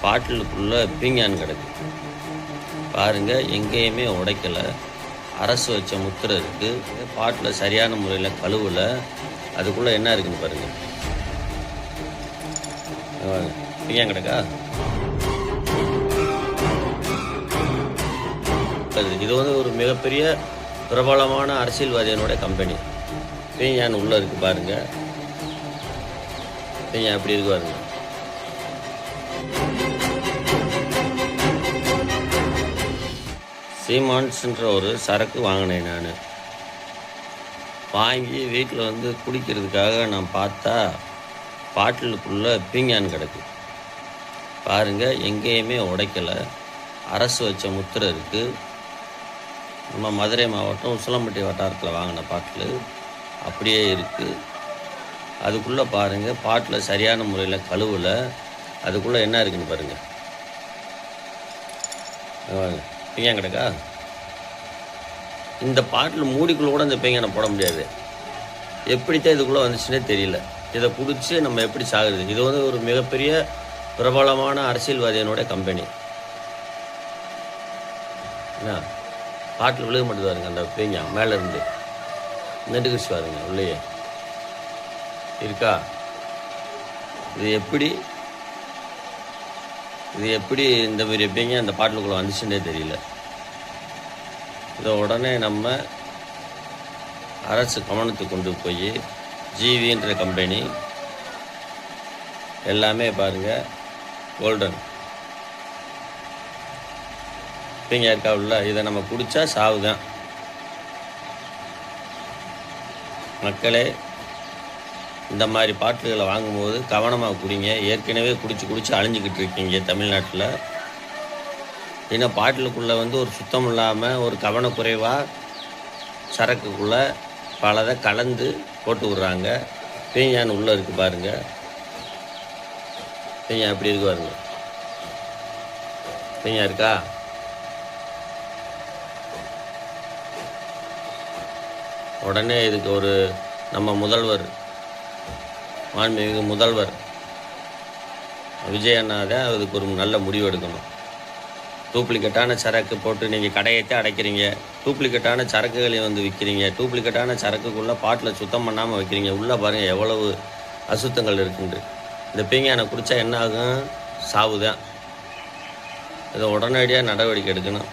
பாட்டிலுக்குள்ளே பீங்கான் கிடக்கு பாருங்கள். எங்கேயுமே உடைக்கலை. அரசு வச்ச முத்திரை இருக்குது. பாட்டில் சரியான முறையில் கழுவலை. அதுக்குள்ளே என்ன இருக்குன்னு பாருங்கள். பீங்கான் கிடக்கா? இது ஒரு மிகப்பெரிய பிரபலமான அரசியல்வாதியினுடைய கம்பெனி. பீங்கான் உள்ளே இருக்குது பாருங்கள். பீங்கான் எப்படி இருக்கு பாருங்கள். சீமான்ஸ்ன்ற ஒரு சரக்கு வாங்கினேன். நான் வாங்கி வீட்டில் குடிக்கிறதுக்காக நான் பார்த்தா பாட்டிலுக்குள்ளே பீங்கான் கிடக்கு பாருங்கள். எங்கேயுமே உடைக்கலை. அரசு வச்ச முத்திரை இருக்குது. நம்ம மதுரை மாவட்டம் உசிலம்பட்டி வட்டாரத்தில் வாங்கின பாட்டில் அப்படியே இருக்குது. அதுக்குள்ளே பாருங்கள், பாட்டில் சரியான முறையில் கழுவலை. அதுக்குள்ளே என்ன இருக்குன்னு பாருங்கள். பீங்கான் கிடக்கா? இந்த பாட்டில் மூடிக்குள்ளே கூட இந்த பீங்கானை போட முடியாது. எப்படித்தான் இதுக்குள்ளே வந்துச்சுன்னே தெரியல. இதை குடித்து நம்ம எப்படி சாகுறது? இது ஒரு மிகப்பெரிய பிரபலமான அரசியல்வாதியினுடைய கம்பெனி. என்ன பாட்டில் விழுக மட்டும் பாருங்க. அந்த பீங்கான் மேலேருந்து நெடுகிச்சு பாருங்க. உள்ளேயே இருக்கா? இது எப்படி இந்த மாதிரி பீங்கான் அந்த பாட்டிலுக்குள்ளே வந்துச்சுன்னே தெரியல. இதை உடனே நம்ம அரசு கவனத்துக்கு கொண்டு போய் ஜிவின்ற கம்பெனி எல்லாமே பாருங்கள். கோல்டன் பீங்கான் இருக்கா உள்ள? இதை நம்ம குடித்தா சாவுதான். மக்களே, இந்த மாதிரி பாட்டில்களை வாங்கும்போது கவனமாக குடிங்க. ஏற்கனவே குடிச்சு அழிஞ்சிக்கிட்டு இருக்கீங்க தமிழ்நாட்டில். ஏன்னா பாட்டிலுக்குள்ளே ஒரு சுத்தம் இல்லாமல் ஒரு கவனக்குறைவாக சரக்குக்குள்ளே பலதை கலந்து போட்டு விட்றாங்க. பீங்கான் உள்ளே இருக்குது பாருங்கள். பீங்கான் எப்படி இருக்கு பாருங்க. பீங்கான் இருக்கா? உடனே இதுக்கு நம்ம முதல்வர், மாண்புமிகு முதல்வர் விஜய் அண்ணா தான் அதுக்கு ஒரு நல்ல முடிவு எடுக்கணும். டூப்ளிகேட்டான சரக்கு போட்டு நீங்கள் கடையத்தை அடைக்கிறீங்க. டூப்ளிகேட்டான சரக்குகளையும் விற்கிறீங்க. டூப்ளிகேட்டான சரக்குக்குள்ளே பாட்டில் சுத்தம் பண்ணாமல் வைக்கிறீங்க. உள்ளே பாருங்கள் எவ்வளவு அசுத்தங்கள் இருக்குண்டு. இந்த பீங்கானை குடித்தா என்ன ஆகும்? சாவுதான். இதை உடனடியாக நடவடிக்கை எடுக்கணும்.